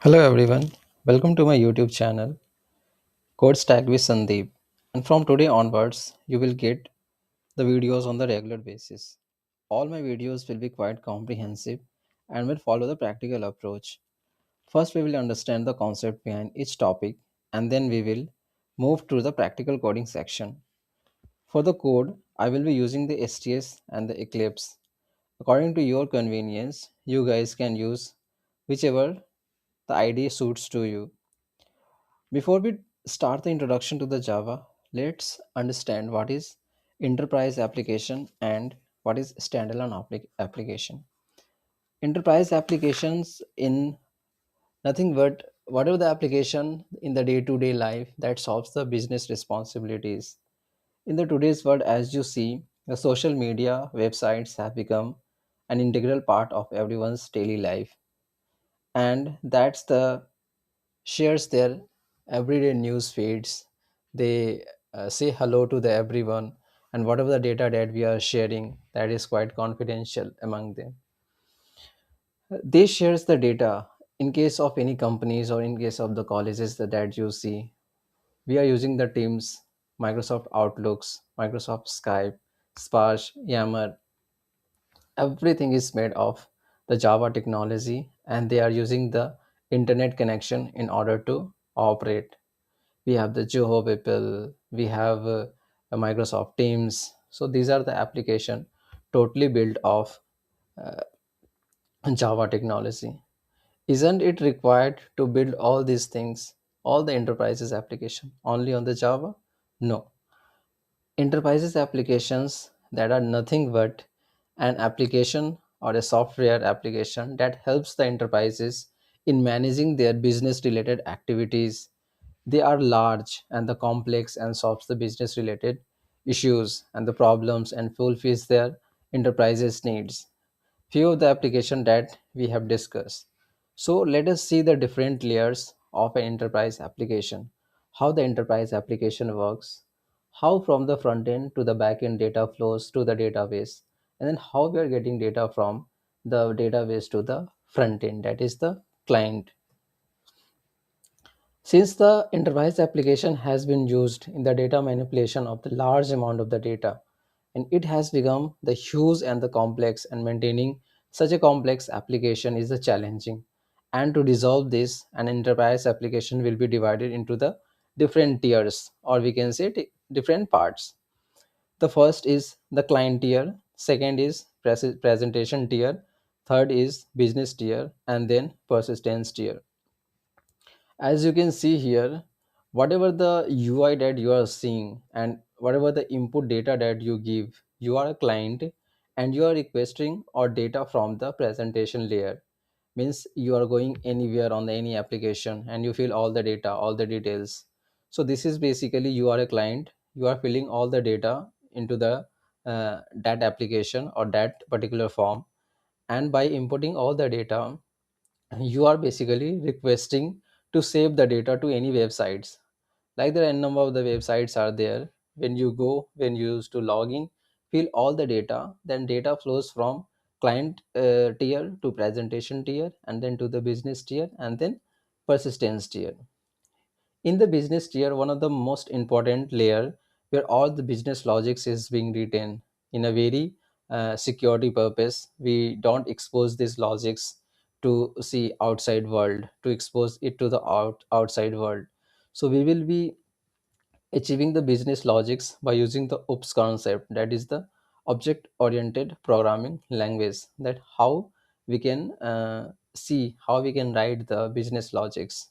Hello everyone, welcome to my YouTube channel Code Stack with Sandeep. And from today onwards, you will get the videos on the regular basis. All my videos will be quite comprehensive and will follow the practical approach. First, we will understand the concept behind each topic and then we will move to the practical coding section. For the code, I will be using the STS and the Eclipse. According to your convenience, you guys can use whichever the IDE suits to you. Before we start the introduction to the Java, let's understand what is enterprise application and what is standalone application. Enterprise applications in nothing but whatever the application in the day-to-day life that solves the business responsibilities. In the today's world, as you see, the social media websites have become an integral part of everyone's daily life, and that's the shares their everyday news feeds. They say hello to the everyone, and whatever the data that we are sharing, that is quite confidential among them. They shares the data in case of any companies or in case of the colleges that you see. We are using the Teams, Microsoft Outlooks, Microsoft Skype, Sparsh, Yammer. Everything is made of the Java technology, and they are using the internet connection in order to operate. We have the Joho people, we have a Microsoft Teams. So these are the application totally built of Java technology. Isn't it required to build all these things, all the enterprises application only on the Java? No. Enterprises applications that are nothing but an application or a software application that helps the enterprises in managing their business related activities. They are large and the complex and solves the business related issues and the problems and fulfills their enterprises needs. Few of the application that we have discussed. So let us see the different layers of an enterprise application, how the enterprise application works, how from the front end to the back end data flows to the database, and then how we are getting data from the database to the front end, that is the client. Since the enterprise application has been used in the data manipulation of the large amount of the data, and it has become the huge and the complex, and maintaining such a complex application is the challenging. And to resolve this, an enterprise application will be divided into the different tiers, or we can say different parts. The first is the client tier, second is presentation tier, third is business tier, and then persistence tier. As you can see here, whatever the UI that you are seeing and whatever the input data that you give, you are a client and you are requesting or data from the presentation layer. Means you are going anywhere on any application and you fill all the data, all the details. So this is basically you are a client, you are filling all the data into the that application or that particular form, and by inputting all the data, you are basically requesting to save the data to any websites. Like the n number of the websites are there. When you go, when you use to log in, fill all the data, then data flows from client tier to presentation tier, and then to the business tier, and then persistence tier. In the business tier, one of the most important layer where all the business logics is being written in a very security purpose. We don't expose these logics to see outside world, to expose it to the outside world. So we will be achieving the business logics by using the OPS concept, that is the object oriented programming language. That how we can see how we can write the business logics.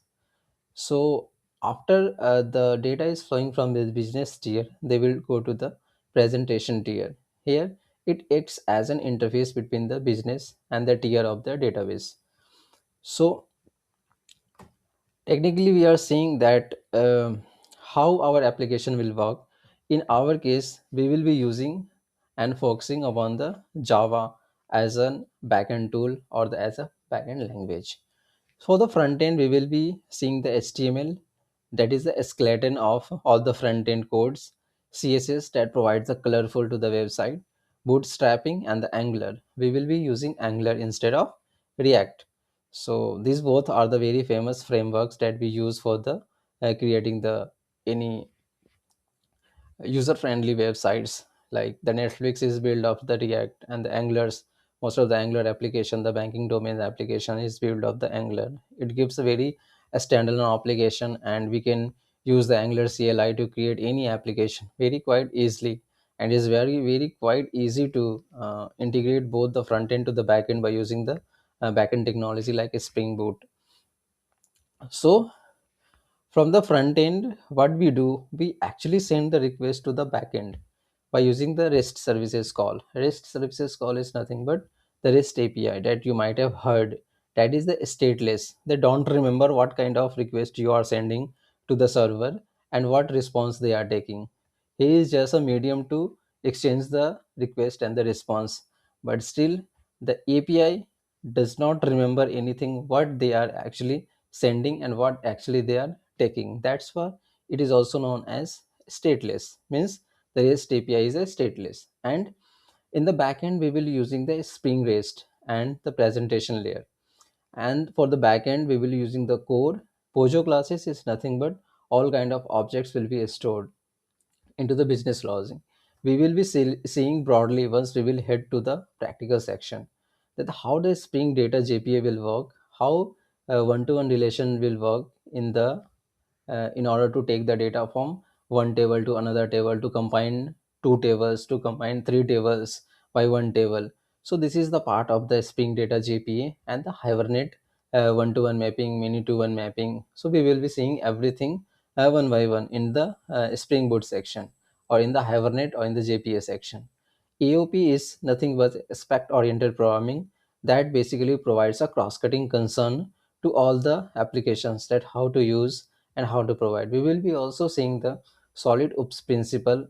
So after the data is flowing from the business tier, they will go to the presentation tier. Here it acts as an interface between the business and the tier of the database. So technically we are seeing that how our application will work. In our case, we will be using and focusing upon the Java as a backend tool or as a backend language. For the front end, we will be seeing the HTML, that is the skeleton of all the front end codes, CSS that provides the colorful to the website, bootstrapping, and the Angular. We will be using Angular instead of React. So these both are the very famous frameworks that we use for the creating the any user friendly websites. Like the Netflix is built of the React, and the Anglers, most of the Angular application, the banking domain application is built of the Angular. It gives a very a standalone application, and we can use the Angular CLI to create any application very quite easily. And it's very quite easy to integrate both the front end to the back end by using the back end technology like a Spring Boot. So from the front end, what we do, we actually send the request to the backend by using the REST services call. REST services call is nothing but the REST API that you might have heard. That is the stateless. They don't remember what kind of request you are sending to the server and what response they are taking. He is just a medium to exchange the request and the response. But still, the API does not remember anything what they are actually sending and what actually they are taking. That's why it is also known as stateless. Means the REST API is a stateless. And in the backend, we will using the Spring REST and the presentation layer. And for the backend, we will using the core. Pojo classes is nothing but all kind of objects will be stored into the business logic. We will be seeing broadly once we will head to the practical section that how the Spring Data JPA will work, how a one-to-one relation will work in order to take the data from one table to another table, to combine two tables, to combine three tables by one table. So this is the part of the Spring Data JPA and the Hibernate one-to-one mapping, many-to-one mapping. So we will be seeing everything one by one in the Spring Boot section, or in the Hibernate, or in the JPA section. AOP is nothing but aspect oriented programming that basically provides a cross-cutting concern to all the applications, that how to use and how to provide. We will be also seeing the solid oops principle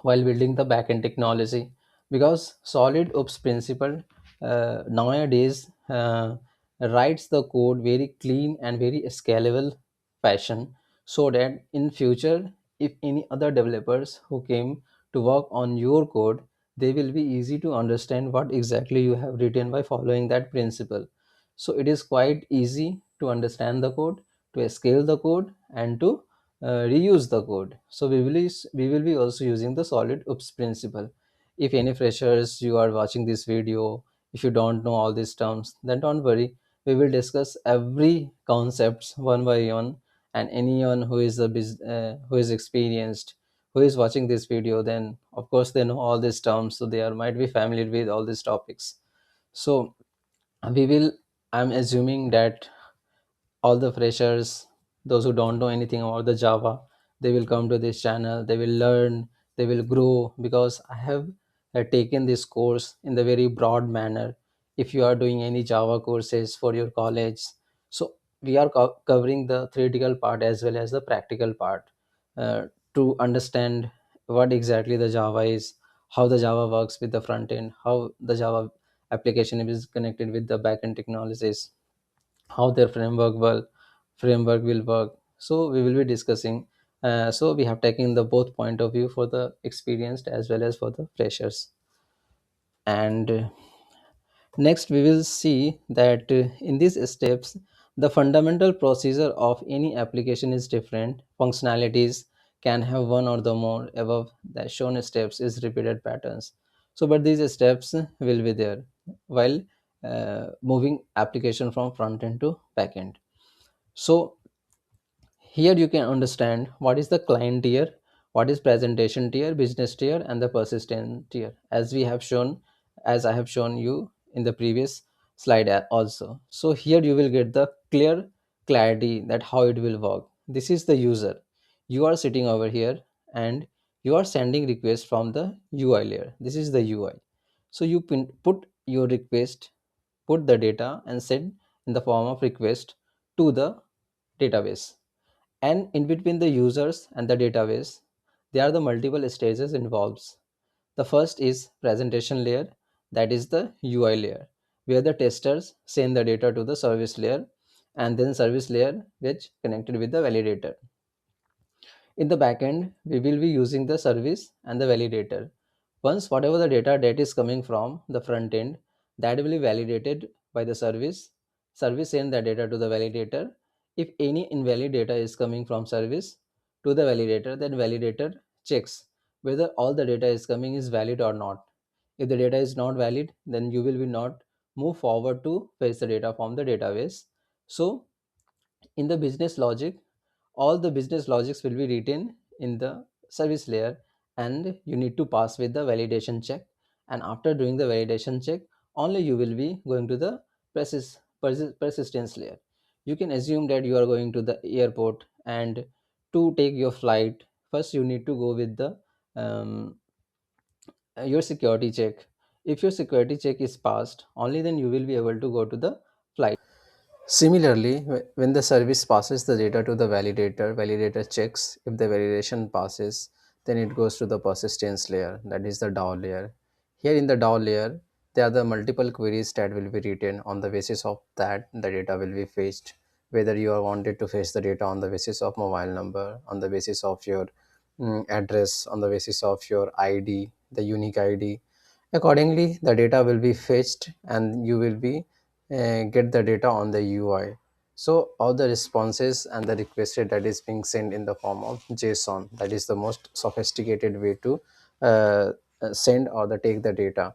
while building the backend technology, because solid oops principle nowadays writes the code very clean and very scalable fashion, so that in future, if any other developers who came to work on your code, they will be easy to understand what exactly you have written by following that principle. So it is quite easy to understand the code, to scale the code, and to reuse the code. So we will be also using the solid oops principle. If any freshers you are watching this video, if you don't know all these terms, then don't worry. We will discuss every concepts one by one, and anyone who is who is experienced, who is watching this video, then of course they know all these terms, so they are might be familiar with all these topics. So we will I'm assuming that all the freshers, those who don't know anything about the Java, they will come to this channel, they will learn, they will grow, because I have taken this course in the very broad manner. If you are doing any Java courses for your college, so we are covering the theoretical part as well as the practical part, to understand what exactly the Java is, how the Java works with the front end, how the Java application is connected with the backend technologies, how their framework will work. So we will be discussing. So we have taken the both point of view for the experienced as well as for the freshers. And next, we will see that in these steps, the fundamental procedure of any application is different. Functionalities can have one or the more above the shown steps is repeated patterns. So, but these steps will be there while moving application from front end to back end. So here you can understand what is the client tier, what is presentation tier, business tier, and the persistent tier, as we have shown, as I have shown you in the previous slide also. So here you will get the clear clarity that how it will work. This is the user. You are sitting over here and you are sending requests from the UI layer. This is the UI. So you put your request, put the data, and send in the form of request to the database. And in between the users and the database, there are the multiple stages involved. The first is presentation layer, that is the UI layer, where the testers send the data to the service layer, and then service layer which connected with the validator. In the backend, we will be using the service and the validator. Once whatever the data that is coming from the front end, that will be validated by the service, Service send the data to the validator. If any invalid data is coming from service to the validator, then validator checks whether all the data is coming is valid or not. If the data is not valid, then you will be not move forward to fetch the data from the database. So in the business logic, all the business logics will be written in the service layer, and you need to pass with the validation check. And after doing the validation check, only you will be going to the persistence layer. You can assume that you are going to the airport, and to take your flight, first you need to go with the um, your security check. If your security check is passed, only then you will be able to go to the flight. Similarly, when the service passes the data to the validator, validator checks. If the validation passes, then it goes to the persistence layer, that is the DAO layer. Here in the DAO layer, there are the multiple queries that will be written. On the basis of that, the data will be fetched. Whether you are wanted to fetch the data on the basis of mobile number, on the basis of your address, on the basis of your ID, the unique ID. Accordingly, the data will be fetched, and you will be get the data on the UI. So all the responses and the requested that is being sent in the form of JSON. That is the most sophisticated way to uh, send or the take the data.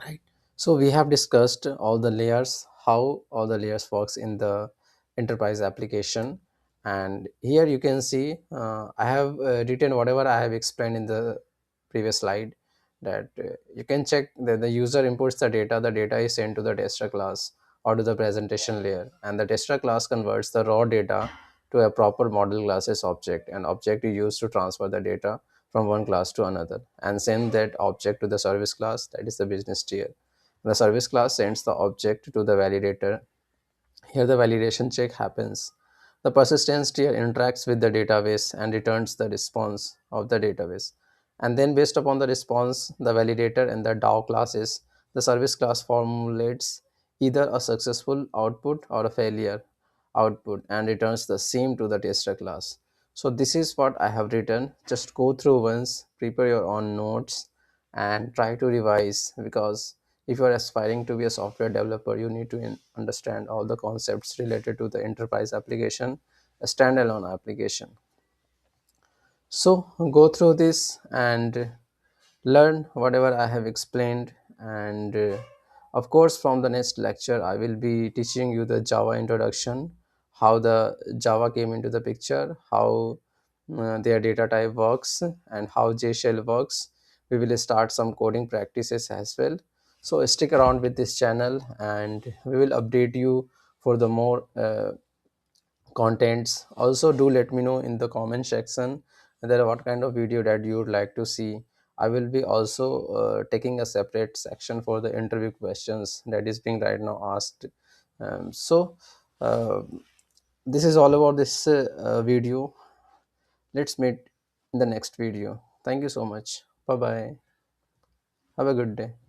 Right. So we have discussed all the layers, how all the layers works in the enterprise application. And here you can see I have written whatever I have explained in the previous slide, that you can check that the user inputs the data is sent to the tester class or to the presentation layer, and the tester class converts the raw data to a proper model classes object. An object is used to transfer the data from one class to another and send that object to the service class, that is the business tier. The service class sends the object to the validator. Here the validation check happens. The persistence tier interacts with the database and returns the response of the database. And then based upon the response, the validator and the DAO classes, the service class formulates either a successful output or a failure output and returns the same to the tester class. So this is what I have written. Just go through once, prepare your own notes, and try to revise, because if you are aspiring to be a software developer, you need to understand all the concepts related to the enterprise application, a standalone application. So go through this and learn whatever I have explained. And of course, from the next lecture, I will be teaching you the Java introduction, how the Java came into the picture, how their data type works, and how JShell works. We will start some coding practices as well. So stick around with this channel, and we will update you for the more contents. Also, do let me know in the comment section whether what kind of video that you would like to see. I will be also taking a separate section for the interview questions that is being right now asked. So uh, this is all about this video. Let's meet in the next video. Thank you so much. Bye bye. Have a good day.